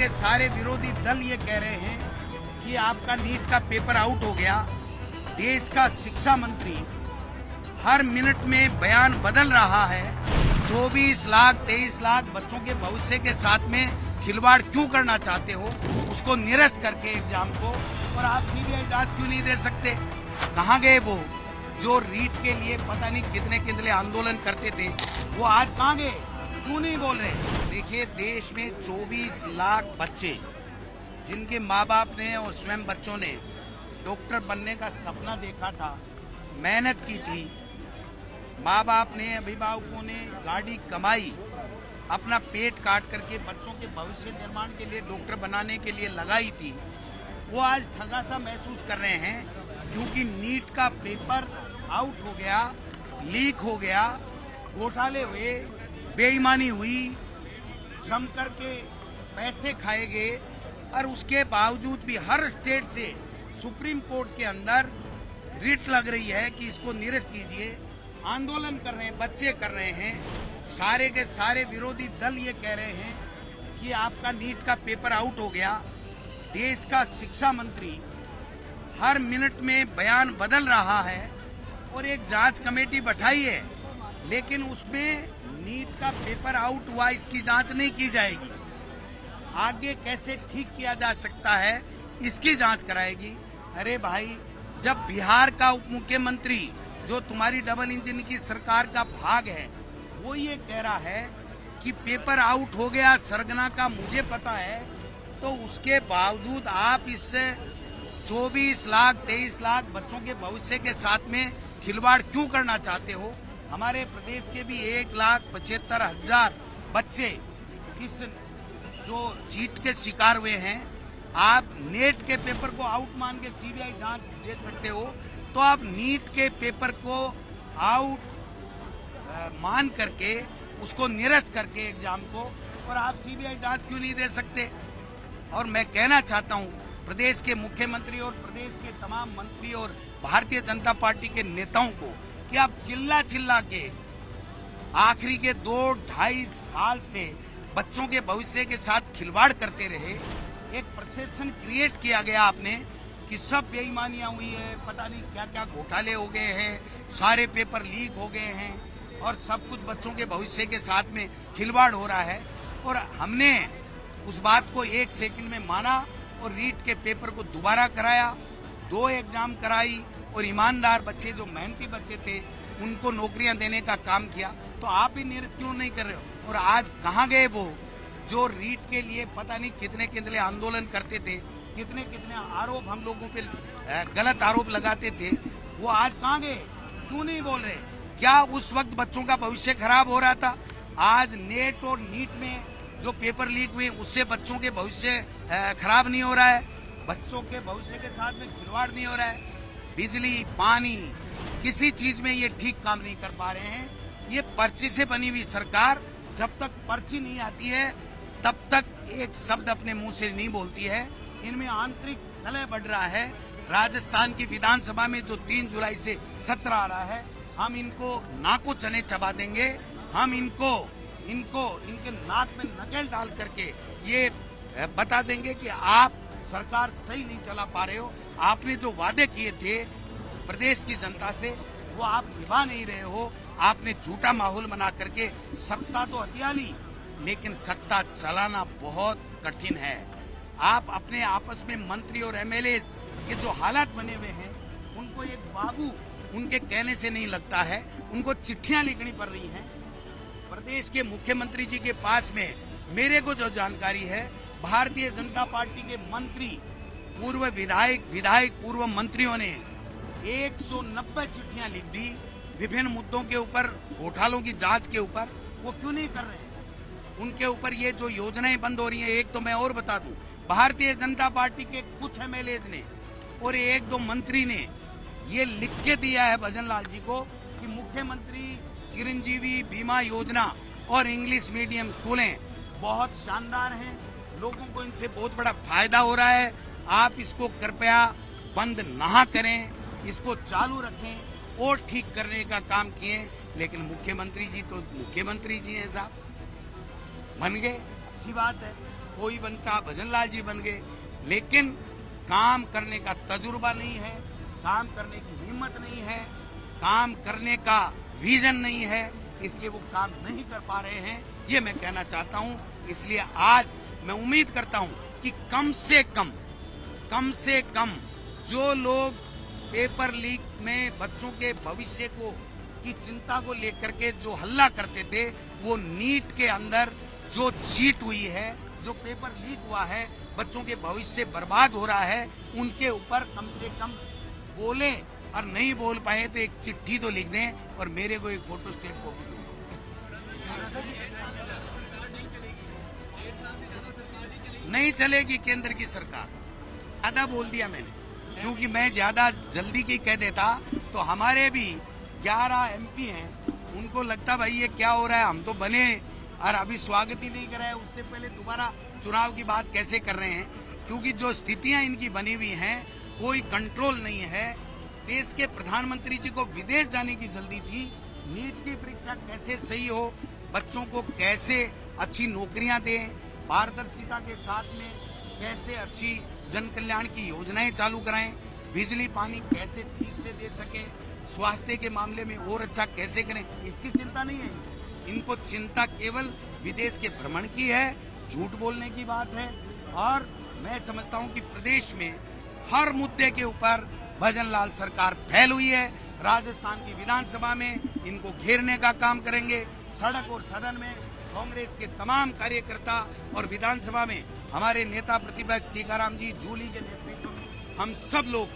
के सारे विरोधी दल ये कह रहे हैं कि आपका नीट का पेपर आउट हो गया। देश का शिक्षा मंत्री हर मिनट में बयान बदल रहा है। 24 लाख 23 लाख बच्चों के भविष्य के साथ में खिलवाड़ क्यों करना चाहते हो, उसको निरस्त करके एग्जाम को, और आप सीबीआई जांच क्यों नहीं दे सकते? कहाँ गए वो जो रीट के लिए पता नहीं कितने कितने आंदोलन करते थे, वो आज कहाँ गए? क्यों नहीं बोल रहे? देखिए, देश में 24 लाख बच्चे जिनके माँ बाप ने और स्वयं बच्चों ने डॉक्टर बनने का सपना देखा था, मेहनत की थी, माँ बाप ने, अभिभावकों ने गाड़ी कमाई, अपना पेट काट करके बच्चों के भविष्य निर्माण के लिए डॉक्टर बनाने के लिए लगाई थी, वो आज ठगा सा महसूस कर रहे हैं क्योंकि नीट का पेपर आउट हो गया, लीक हो गया, घोटाले हुए, बेईमानी हुई, जम करके पैसे खाए गए, और उसके बावजूद भी हर स्टेट से सुप्रीम कोर्ट के अंदर रिट लग रही है कि इसको निरस्त कीजिए। आंदोलन कर रहे हैं, बच्चे कर रहे हैं, सारे के सारे विरोधी दल ये कह रहे हैं कि आपका नीट का पेपर आउट हो गया। देश का शिक्षा मंत्री हर मिनट में बयान बदल रहा है और एक जांच कमेटी बैठाई है, लेकिन उसमें नीट का पेपर आउट हुआ इसकी जांच नहीं की जाएगी। आगे कैसे ठीक किया जा सकता है इसकी जांच कराएगी। अरे भाई, जब बिहार का उप मुख्यमंत्री जो तुम्हारी डबल इंजन की सरकार का भाग है, वो ये कह रहा है कि पेपर आउट हो गया सरगना का, मुझे पता है, तो उसके बावजूद आप इससे 24 लाख 23 लाख बच्चों के भविष्य के साथ में खिलवाड़ क्यों करना चाहते हो? हमारे प्रदेश के भी 1,75,000 बच्चे इस जो चीट के शिकार हुए हैं। आप नेट के पेपर को आउट मान के सीबीआई जांच दे सकते हो, तो आप नीट के पेपर को आउट मान करके उसको निरस्त करके एग्जाम को, और आप सीबीआई जांच क्यों नहीं दे सकते? और मैं कहना चाहता हूं प्रदेश के मुख्यमंत्री और प्रदेश के तमाम मंत्री और भारतीय जनता पार्टी के नेताओं को कि आप चिल्ला चिल्ला के आखिरी के 2-2.5 साल से बच्चों के भविष्य के साथ खिलवाड़ करते रहे। एक परसेप्शन क्रिएट किया गया आपने कि सब बेईमानियां हुई है, पता नहीं क्या क्या घोटाले हो गए हैं, सारे पेपर लीक हो गए हैं और सब कुछ बच्चों के भविष्य के साथ में खिलवाड़ हो रहा है। और हमने उस बात को 1 सेकंड में माना और रीट के पेपर को दोबारा कराया, 2 एग्जाम कराई, और ईमानदार बच्चे जो मेहनती बच्चे थे उनको नौकरियां देने का काम किया। तो आप ही निरस्त क्यों नहीं कर रहे हो? और आज कहाँ गए वो जो रीट के लिए पता नहीं कितने कितने आंदोलन करते थे, कितने कितने आरोप हम लोगों पे गलत आरोप लगाते थे, वो आज कहाँ गए? क्यों नहीं बोल रहे? क्या उस वक्त बच्चों का भविष्य खराब हो रहा था? आज नेट और नीट में जो पेपर लीक हुए उससे बच्चों के भविष्य खराब नहीं हो रहा है, बच्चों के भविष्य के साथ में खिलवाड़ नहीं हो रहा है। बिजली, पानी, किसी चीज में ये ठीक काम नहीं कर पा रहे हैं। ये पर्ची से बनी हुई सरकार जब तक पर्ची नहीं आती है तब तक एक शब्द अपने मुंह से नहीं बोलती है। इनमें आंतरिक कलह बढ़ रहा है। राजस्थान की विधानसभा में जो 3 जुलाई से सत्र आ रहा है, हम इनको नाको चने चबा देंगे। हम इनके नाक में नकेल डाल करके ये बता देंगे कि आप सरकार सही नहीं चला पा रहे हो। आपने जो वादे किए थे प्रदेश की जनता से वो आप निभा नहीं रहे हो। आपने झूठा माहौल बना करके सत्ता तो हथिया ली, लेकिन सत्ता चलाना बहुत कठिन है। आप अपने आपस में मंत्री और एमएलए के जो हालात बने हुए हैं, उनको एक बाबू उनके कहने से नहीं लगता है, उनको चिट्ठियां लिखनी पड़ रही हैं। प्रदेश के मुख्यमंत्री जी के पास में मेरे को जो जानकारी है, भारतीय जनता पार्टी के मंत्री, पूर्व विधायक पूर्व मंत्रियों ने 190 चिट्ठियां लिख दी विभिन्न मुद्दों के ऊपर, घोटालों की जांच के ऊपर। वो क्यों नहीं कर रहे? उनके ऊपर ये जो योजनाएं बंद हो रही हैं, एक तो मैं और बता दूं, भारतीय जनता पार्टी के कुछ एमएलए ने और 1-2 मंत्री ने ये लिख के दिया है भजन लाल जी को कि मुख्यमंत्री चिरंजीवी बीमा योजना और इंग्लिश मीडियम स्कूलें बहुत शानदार हैं, लोगों को इनसे बहुत बड़ा फायदा हो रहा है, आप इसको कृपया बंद ना करें, इसको चालू रखें और ठीक करने का काम किए। लेकिन मुख्यमंत्री जी तो मुख्यमंत्री जी हैं साहब, बन गए, अच्छी बात है। कोई बनता, भजन लाल जी बन गए, लेकिन काम करने का तजुर्बा नहीं है, काम करने की हिम्मत नहीं है, काम करने का विजन नहीं है, इसलिए वो काम नहीं कर पा रहे हैं, ये मैं कहना चाहता हूं। इसलिए आज मैं उम्मीद करता हूं कि कम से कम जो लोग पेपर लीक में बच्चों के भविष्य को की चिंता को लेकर के जो हल्ला करते थे, वो नीट के अंदर जो चीट हुई है, जो पेपर लीक हुआ है, बच्चों के भविष्य बर्बाद हो रहा है, उनके ऊपर कम से कम बोले, और नहीं बोल पाए तो एक चिट्ठी तो लिख दें और मेरे को एक फोटो स्टेट कॉपी दो। नहीं चलेगी केंद्र की सरकार, ज्यादा बोल दिया मैंने, क्योंकि मैं ज्यादा जल्दी की कह देता तो हमारे भी 11 MP हैं, उनको लगता भाई ये क्या हो रहा है, हम तो बने और अभी स्वागत ही नहीं कर रहे हैं, उससे पहले दोबारा चुनाव की बात कैसे कर रहे हैं, क्योंकि जो स्थितियां इनकी बनी हुई हैं कोई कंट्रोल नहीं है। देश के प्रधानमंत्री जी को विदेश जाने की जल्दी थी, नीट की परीक्षा कैसे सही हो, बच्चों को कैसे अच्छी नौकरियां दें, पारदर्शिता के साथ में कैसे अच्छी जन कल्याण की योजनाएं चालू कराएं, बिजली पानी कैसे ठीक से दे सके, स्वास्थ्य के मामले में और अच्छा कैसे करें, इसकी चिंता नहीं है इनको। चिंता केवल विदेश के भ्रमण की है, झूठ बोलने की बात है। और मैं समझता हूं कि प्रदेश में हर मुद्दे के ऊपर भजन लाल सरकार फैल हुई है। राजस्थान की विधानसभा में इनको घेरने का काम करेंगे, सड़क और सदन में कांग्रेस के तमाम कार्यकर्ता और विधानसभा में हमारे नेता प्रतिपक्ष टीकाराम जी जूली के नेतृत्व में हम सब लोग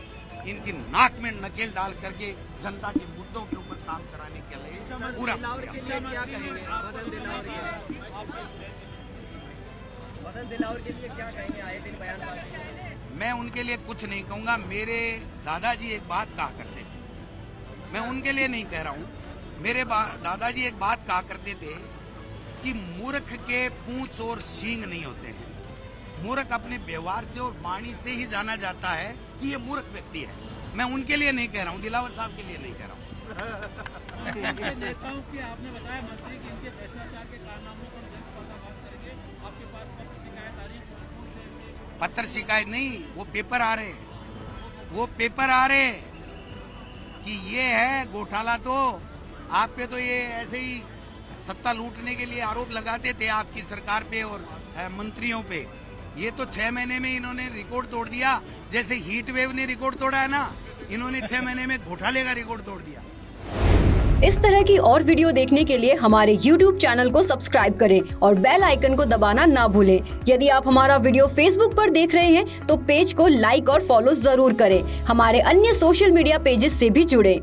इनकी नाक में नकेल डाल करके जनता के मुद्दों के ऊपर काम कराने के लिए पूरा बदल दिलावर के लिए क्या कहेंगे? आए दिन बयानबाजी। मैं उनके लिए कुछ नहीं कहूंगा। मेरे दादाजी एक बात कहा करते थे, मैं उनके लिए नहीं कह रहा हूं, मेरे दादाजी एक बात कहा करते थे कि मूर्ख के पूंछ और सींग नहीं होते हैं, मूर्ख अपने व्यवहार से और वाणी से ही जाना जाता है कि ये मूर्ख व्यक्ति है। मैं उनके लिए नहीं कह रहा हूँ, दिलावर साहब के लिए नहीं कह रहा हूँ। नेताओं की आपने बताया मंत्री कि इनके भ्रष्टाचार के कारनामों को जल्द पर्दाफाश करेंगे, आपके पास पत्र शिकायत आ रही है? पत्र शिकायत नहीं, वो पेपर आ रहे हैं कि ये है घोटाला। तो आप पे तो ये ऐसे ही सत्ता लूटने के लिए आरोप लगाते थे आपकी सरकार पे और मंत्रियों पे। ये तो 6 महीने में इन्होंने रिकॉर्ड तोड़ दिया, जैसे हीट वेव ने रिकॉर्ड तोड़ा है ना, इन्होंने 6 महीने में घोटाले का रिकॉर्ड तोड़ दिया। इस तरह की और वीडियो देखने के लिए हमारे YouTube चैनल को सब्सक्राइब करें और बेल आइकन को दबाना ना भूलें। यदि आप हमारा वीडियो Facebook पर देख रहे हैं तो पेज को लाइक और फॉलो जरूर करें। हमारे अन्य सोशल मीडिया पेजेस से भी जुड़ें।